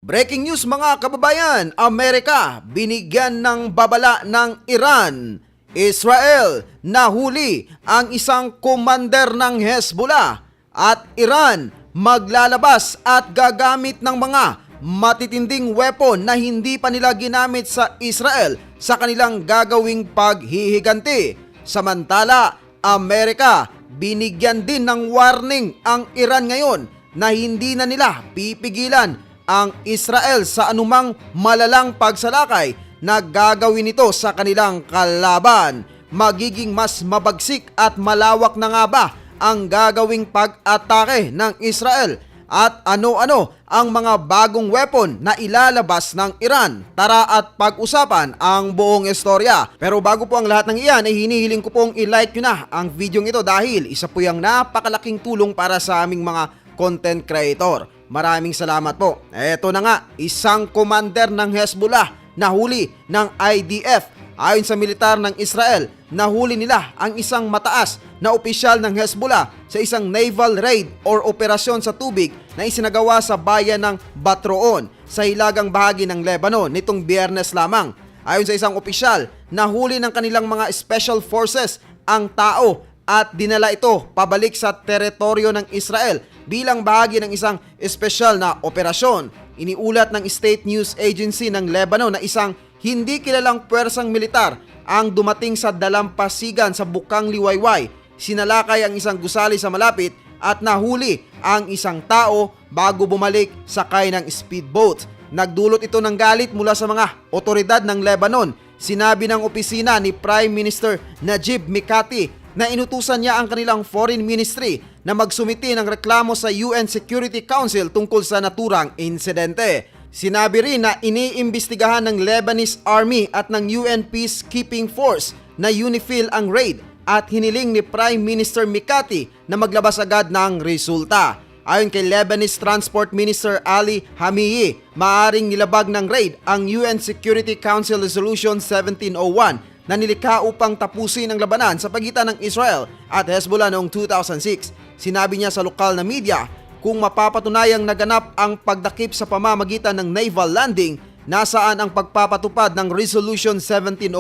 Breaking news mga kababayan, Amerika binigyan ng babala ng Iran. Israel nahuli ang isang commander ng Hezbollah at Iran maglalabas at gagamit ng mga matitinding weapon na hindi pa nila ginamit sa Israel sa kanilang gagawing paghihiganti. Samantala, Amerika binigyan din ng warning ang Iran ngayon na hindi na nila pipigilan ang Israel sa anumang malalang pagsalakay na gagawin nito sa kanilang kalaban. Magiging mas mabagsik at malawak na nga ba ang gagawing pag-atake ng Israel? At ano-ano ang mga bagong weapon na ilalabas ng Iran? Tara at pag-usapan ang buong istorya. Pero bago po ang lahat ng iyan ay hinihiling ko pong i-like nyo na ang video ito dahil isa po yung napakalaking tulong para sa aming mga content creator. Maraming salamat po. Eto na nga, isang commander ng Hezbollah nahuli ng IDF. Ayon sa militar ng Israel, nahuli nila ang isang mataas na opisyal ng Hezbollah sa isang naval raid or operasyon sa tubig na isinagawa sa bayan ng Batroon sa hilagang bahagi ng Lebanon nitong Biyernes lamang. Ayon sa isang opisyal, nahuli ng kanilang mga special forces ang tao at dinala ito pabalik sa teritoryo ng Israel bilang bahagi ng isang espesyal na operasyon. Iniulat ng State News Agency ng Lebanon na isang hindi kilalang puwersang militar ang dumating sa dalampasigan sa Bukang Liwayway. Sinalakay ang isang gusali sa malapit at nahuli ang isang tao bago bumalik sakay ng speedboat. Nagdulot ito ng galit mula sa mga otoridad ng Lebanon. Sinabi ng opisina ni Prime Minister Najib Mikati na inutusan niya ang kanilang foreign ministry na magsumiti ng reklamo sa UN Security Council tungkol sa naturang insidente. Sinabi rin na iniimbestigahan ng Lebanese Army at ng UN Peacekeeping Force na UNIFIL ang raid at hiniling ni Prime Minister Mikati na maglabas agad ng resulta. Ayon kay Lebanese Transport Minister Ali Hamiyi, maaring nilabag ng raid ang UN Security Council Resolution 1701 na nilikha upang tapusin ang labanan sa pagitan ng Israel at Hezbollah noong 2006. Sinabi niya sa lokal na media, kung mapapatunayang naganap ang pagdakip sa pamamagitan ng naval landing, nasaan ang pagpapatupad ng Resolution 1701?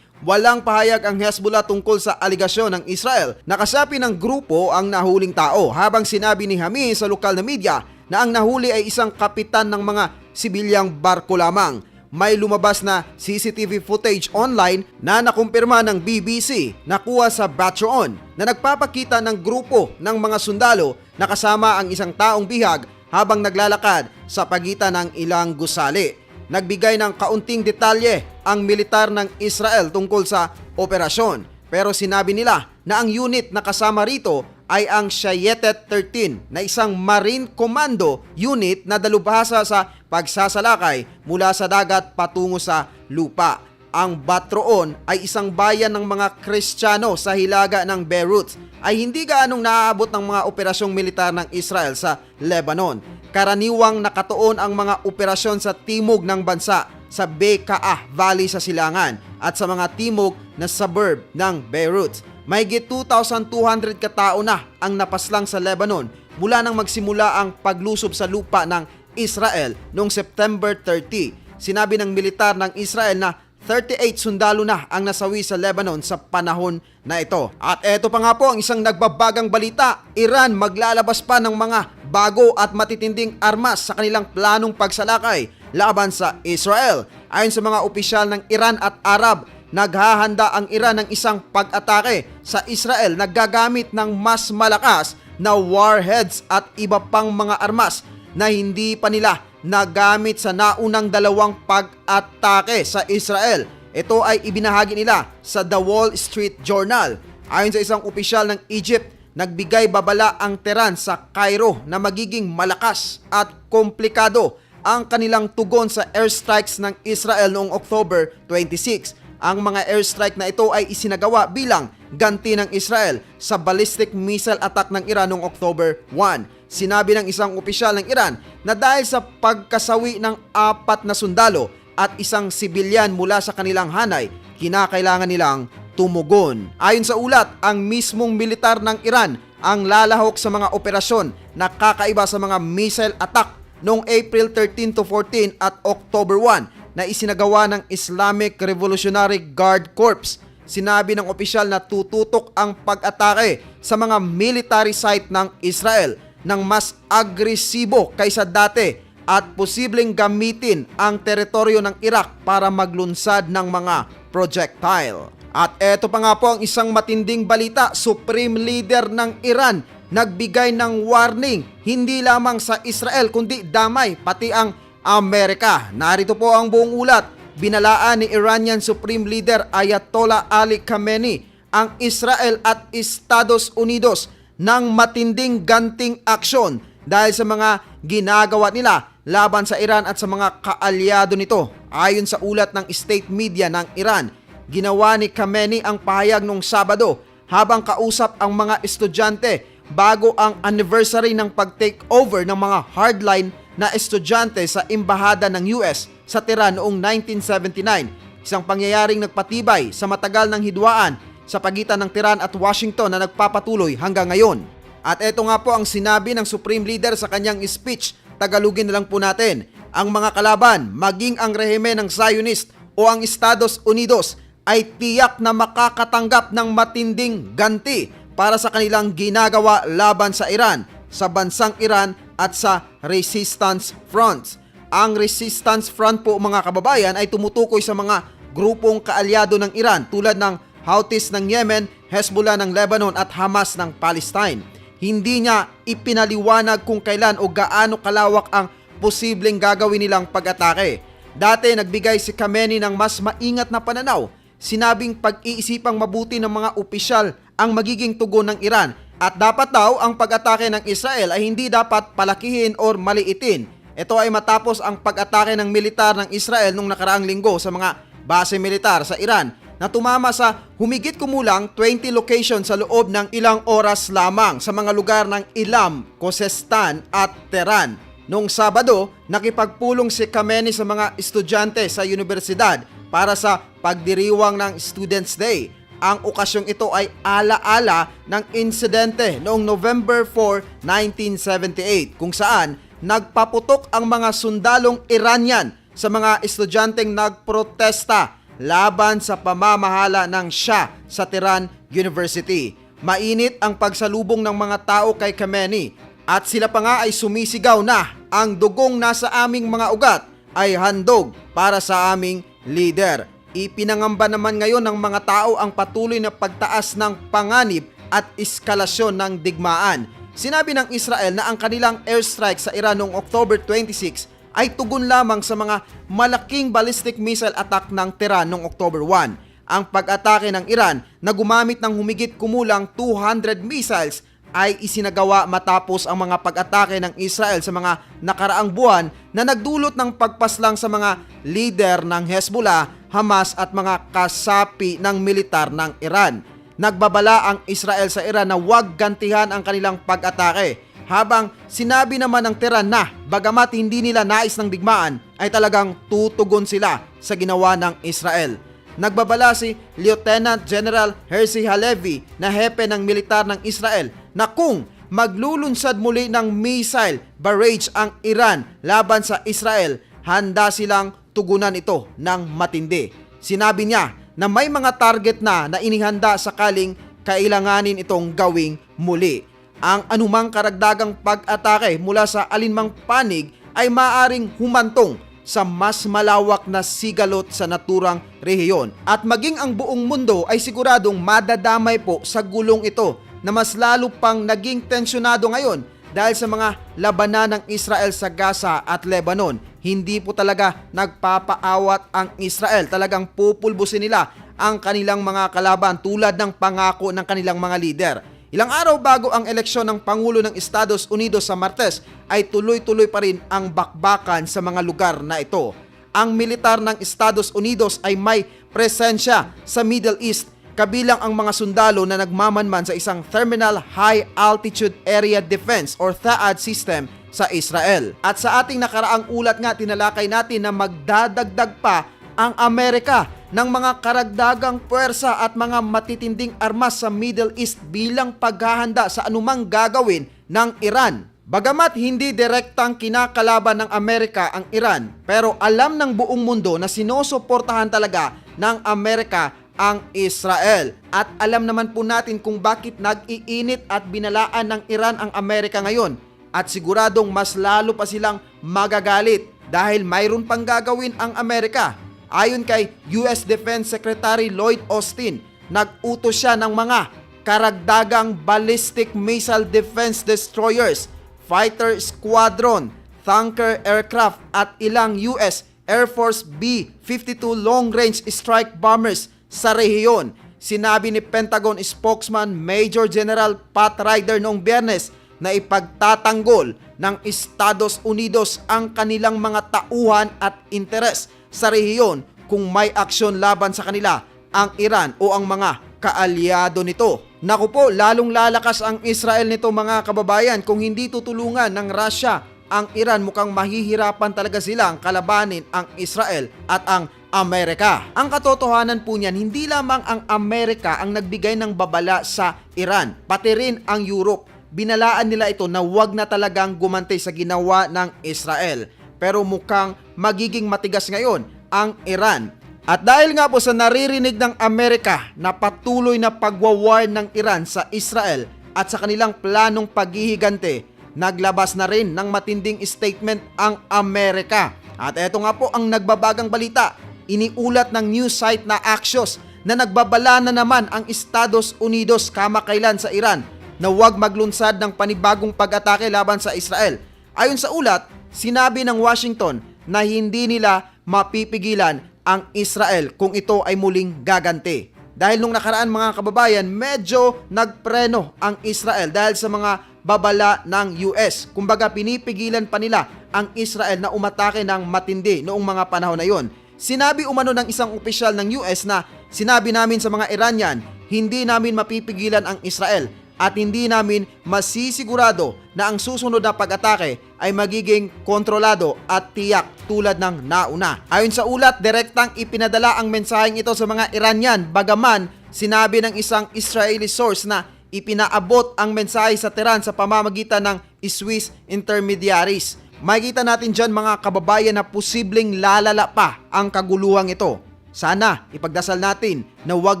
Walang pahayag ang Hezbollah tungkol sa aligasyon ng Israel na kasapi ng grupo ang nahuling tao, habang sinabi ni Hami sa lokal na media na ang nahuli ay isang kapitan ng mga sibilyang barko lamang. May lumabas na CCTV footage online na nakumpirma ng BBC nakuha sa Batroon na nagpapakita ng grupo ng mga sundalo na kasama ang isang taong bihag habang naglalakad sa pagitan ng ilang gusali. Nagbigay ng kaunting detalye ang militar ng Israel tungkol sa operasyon, pero sinabi nila na ang unit na kasama rito ay ang Shayetet 13 na isang Marine Commando unit na dalubhasa sa pagsasalakay mula sa dagat patungo sa lupa. Ang Batroon ay isang bayan ng mga Kristiyano sa hilaga ng Beirut, ay hindi gaanong naaabot ng mga operasyong militar ng Israel sa Lebanon. Karaniwang nakatuon ang mga operasyon sa timog ng bansa, sa Bekaa Valley sa silangan at sa mga timog na suburb ng Beirut. Mahigit 2,200 katao na ang napaslang sa Lebanon mula nang magsimula ang paglusob sa lupa ng Israel noong September 30. Sinabi ng militar ng Israel na 38 sundalo na ang nasawi sa Lebanon sa panahon na ito. At eto pa nga po ang isang nagbabagang balita. Iran maglalabas pa ng mga bago at matitinding armas sa kanilang planong pagsalakay laban sa Israel. Ayon sa mga opisyal ng Iran at Arab, naghahanda ang Iran ng isang pag-atake sa Israel na gagamit ng mas malakas na warheads at iba pang mga armas na hindi pa nila nagamit sa naunang dalawang pag-atake sa Israel. Ito ay ibinahagi nila sa The Wall Street Journal. Ayon sa isang opisyal ng Egypt, nagbigay babala ang Tehran sa Cairo na magiging malakas at komplikado ang kanilang tugon sa airstrikes ng Israel noong October 26. Ang mga airstrike na ito ay isinagawa bilang ganti ng Israel sa ballistic missile attack ng Iran noong October 1. Sinabi ng isang opisyal ng Iran na dahil sa pagkasawi ng 4 na sundalo at isang sibilyan mula sa kanilang hanay, kinakailangan nilang tumugon. Ayon sa ulat, ang mismong militar ng Iran ang lalahok sa mga operasyon na kakaiba sa mga missile attack noong April 13 to 14 at October 1 na isinagawa ng Islamic Revolutionary Guard Corps. Sinabi ng opisyal na tututok ang pag-atake sa mga military site ng Israel ng mas agresibo kaysa dati at posibleng gamitin ang teritoryo ng Iraq para maglunsad ng mga projectile. At eto pa nga po ang isang matinding balita, Supreme Leader ng Iran nagbigay ng warning hindi lamang sa Israel kundi damay pati ang Amerika. Narito po ang buong ulat. Binalaan ni Iranian Supreme Leader Ayatollah Ali Khamenei ang Israel at Estados Unidos ng matinding ganting aksyon dahil sa mga ginagawa nila laban sa Iran at sa mga kaalyado nito. Ayon sa ulat ng state media ng Iran, ginawa ni Khamenei ang pahayag noong Sabado habang kausap ang mga estudyante bago ang anniversary ng pag-take over ng mga hardline na estudyante sa embahada ng US sa Tehran noong 1979, isang pangyayaring nagpatibay sa matagal ng hidwaan sa pagitan ng Tehran at Washington na nagpapatuloy hanggang ngayon. At eto nga po ang sinabi ng Supreme Leader sa kanyang speech, Tagalogin na lang po natin. Ang mga kalaban, maging ang rehime ng Zionist o ang Estados Unidos ay tiyak na makakatanggap ng matinding ganti para sa kanilang ginagawa laban sa Iran, sa bansang Iran at sa Resistance Front. Ang Resistance Front po mga kababayan ay tumutukoy sa mga grupong kaalyado ng Iran tulad ng Houthis ng Yemen, Hezbollah ng Lebanon at Hamas ng Palestine. Hindi niya ipinaliwanag kung kailan o gaano kalawak ang posibleng gagawin nilang pag-atake. Dati nagbigay si Khamenei ng mas maingat na pananaw. Sinabing pag-iisipang mabuti ng mga opisyal ang magiging tugon ng Iran at dapat daw ang pag-atake ng Israel ay hindi dapat palakihin or maliitin. Ito ay matapos ang pag-atake ng militar ng Israel nung nakaraang linggo sa mga base militar sa Iran na tumama sa humigit kumulang 20 locations sa loob ng ilang oras lamang sa mga lugar ng Ilam, Khuzestan at Tehran. Noong Sabado, nakipagpulong si Khamenei sa mga estudyante sa universidad para sa pagdiriwang ng Students' Day. Ang okasyong ito ay ala-ala ng insidente noong November 4, 1978 kung saan nagpaputok ang mga sundalong Iranian sa mga estudyanteng nagprotesta laban sa pamamahala ng Shah sa Tehran University. Mainit ang pagsalubong ng mga tao kay Khamenei at sila pa nga ay sumisigaw na ang dugong nasa aming mga ugat ay handog para sa aming leader. Ipinangamba naman ngayon ng mga tao ang patuloy na pagtaas ng panganib at eskalasyon ng digmaan. Sinabi ng Israel na ang kanilang airstrike sa Iran noong October 26 ay tugon lamang sa mga malaking ballistic missile attack ng Tehran noong October 1. Ang pag-atake ng Iran na gumamit ng humigit kumulang 200 missiles ay isinagawa matapos ang mga pag-atake ng Israel sa mga nakaraang buwan na nagdulot ng pagpaslang sa mga leader ng Hezbollah, Hamas at mga kasapi ng militar ng Iran. Nagbabala ang Israel sa Iran na huwag gantihan ang kanilang pag-atake, habang sinabi naman ng Tehran na bagamat hindi nila nais ng digmaan ay talagang tutugon sila sa ginawa ng Israel. Nagbabala si Lieutenant General Herzi Halevi na hepe ng militar ng Israel na kung maglulunsad muli ng missile barrage ang Iran laban sa Israel, handa silang tugunan ito ng matindi. Sinabi niya na may mga target na inihanda sakaling kailanganin itong gawing muli. Ang anumang karagdagang pag-atake mula sa alinmang panig ay maaring humantong sa mas malawak na sigalot sa naturang rehiyon. At maging ang buong mundo ay siguradong madadamay po sa gulong ito na mas lalo pang naging tensyonado ngayon dahil sa mga labanan ng Israel sa Gaza at Lebanon. Hindi po talaga nagpapaawat ang Israel. Talagang pupulbusin nila ang kanilang mga kalaban tulad ng pangako ng kanilang mga leader. Ilang araw bago ang eleksyon ng Pangulo ng Estados Unidos sa Martes ay tuloy-tuloy pa rin ang bakbakan sa mga lugar na ito. Ang militar ng Estados Unidos ay may presensya sa Middle East kabilang ang mga sundalo na nagmamanman sa isang Terminal High Altitude Area Defense or THAAD system sa Israel. At sa ating nakaraang ulat nga, tinalakay natin na magdadagdag pa ang Amerika ng mga karagdagang puwersa at mga matitinding armas sa Middle East bilang paghahanda sa anumang gagawin ng Iran Bagamat hindi direktang kinakalaban ng Amerika ang Iran, pero alam ng buong mundo na sinusuportahan talaga ng Amerika ang Israel. At alam naman po natin kung bakit nag-iinit at binalaan ng Iran ang Amerika ngayon. At siguradong mas lalo pa silang magagalit dahil mayroon pang gagawin ang Amerika. Ayon kay US Defense Secretary Lloyd Austin, nag-utos siya ng mga karagdagang ballistic missile defense destroyers, fighter squadron, tanker aircraft at ilang US Air Force B-52 long-range strike bombers sa rehiyon. Sinabi ni Pentagon spokesman Major General Pat Ryder noong Biyernes na ipagtatanggol ng Estados Unidos ang kanilang mga tauhan at interes sa rehiyon kung may aksyon laban sa kanila ang Iran o ang mga kaalyado nito. Naku po, lalong lalakas ang Israel nito mga kababayan kung hindi tutulungan ng Russia ang Iran. Mukhang mahihirapan talaga silang kalabanin ang Israel at ang Amerika. Ang katotohanan po niyan, hindi lamang ang Amerika ang nagbigay ng babala sa Iran, pati rin ang Europe. Binalaan nila ito na wag na talagang gumantay sa ginawa ng Israel. Pero mukhang magiging matigas ngayon ang Iran. At dahil nga po sa naririnig ng Amerika na patuloy na pagwawar ng Iran sa Israel at sa kanilang planong paghihigante, naglabas na rin ng matinding statement ang Amerika. At eto nga po ang nagbabagang balita. Iniulat ng news site na Axios na nagbabala na naman ang Estados Unidos kamakailan sa Iran na huwag maglunsad ng panibagong pag-atake laban sa Israel. Ayon sa ulat, sinabi ng Washington na hindi nila mapipigilan ang Israel kung ito ay muling gaganti. Dahil nung nakaraan mga kababayan, medyo nagpreno ang Israel dahil sa mga babala ng US. Kumbaga pinipigilan pa nila ang Israel na umatake ng matindi noong mga panahon na yon. Sinabi umano ng isang opisyal ng US na sinabi namin sa mga Iranian, hindi namin mapipigilan ang Israel at hindi namin masisigurado na ang susunod na pag-atake ay magiging kontrolado at tiyak tulad ng nauna. Ayon sa ulat, direktang ipinadala ang mensaheng ito sa mga Iranian, bagaman sinabi ng isang Israeli source na ipinaabot ang mensahe sa Tehran sa pamamagitan ng Swiss intermediaries. Makikita natin dyan mga kababayan na posibleng lalala pa ang kaguluhang ito. Sana ipagdasal natin na huwag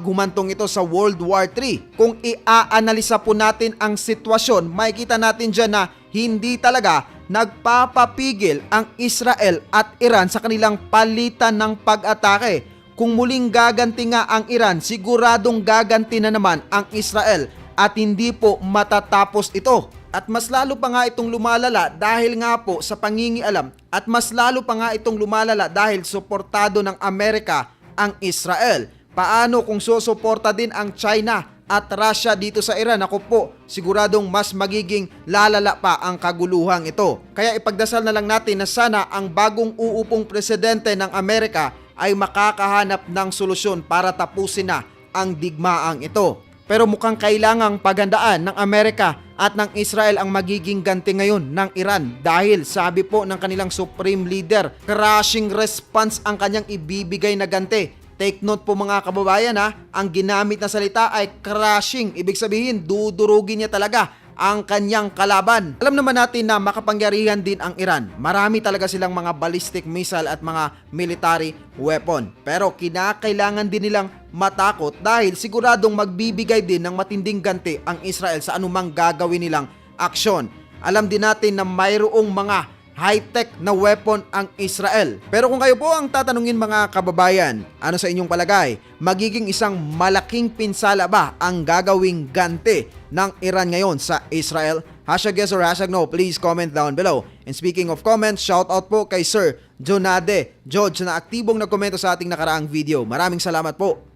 humantong ito sa World War III. Kung i-aanalisa po natin ang sitwasyon, makikita natin dyan na hindi talaga nagpapapigil ang Israel at Iran sa kanilang palitan ng pag-atake. Kung muling gaganti nga ang Iran, siguradong gaganti na naman ang Israel at hindi po matatapos ito. At mas lalo pa nga itong lumalala dahil nga po sa pangingialam at mas lalo pa nga itong lumalala dahil suportado ng Amerika ang Israel. Paano kung susuporta din ang China at Russia dito sa Iran? Ako po, siguradong mas magiging lalala pa ang kaguluhang ito. Kaya ipagdasal na lang natin na sana ang bagong uupong presidente ng Amerika ay makakahanap ng solusyon para tapusin na ang digmaang ito. Pero mukhang kailangang paghandaan ng Amerika at ng Israel ang magiging ganti ngayon ng Iran dahil sabi po ng kanilang supreme leader, crushing response ang kanyang ibibigay na ganti. Take note po mga kababayan ha, ang ginamit na salita ay crushing, ibig sabihin dudurugin niya talaga ang kanyang kalaban. Alam naman natin na makapangyarihan din ang Iran. Marami talaga silang mga ballistic missile at mga military weapon. Pero kinakailangan din nilang matakot dahil siguradong magbibigay din ng matinding ganti ang Israel sa anumang gagawin nilang aksyon. Alam din natin na mayroong mga high-tech na weapon ang Israel. Pero kung kayo po ang tatanungin mga kababayan, ano sa inyong palagay? Magiging isang malaking pinsala ba ang gagawing ganti ng Iran ngayon sa Israel? Hashtag yes or hashtag no, please comment down below. And speaking of comments, shout out po kay Sir Jonade George na aktibong nagkomento sa ating nakaraang video. Maraming salamat po.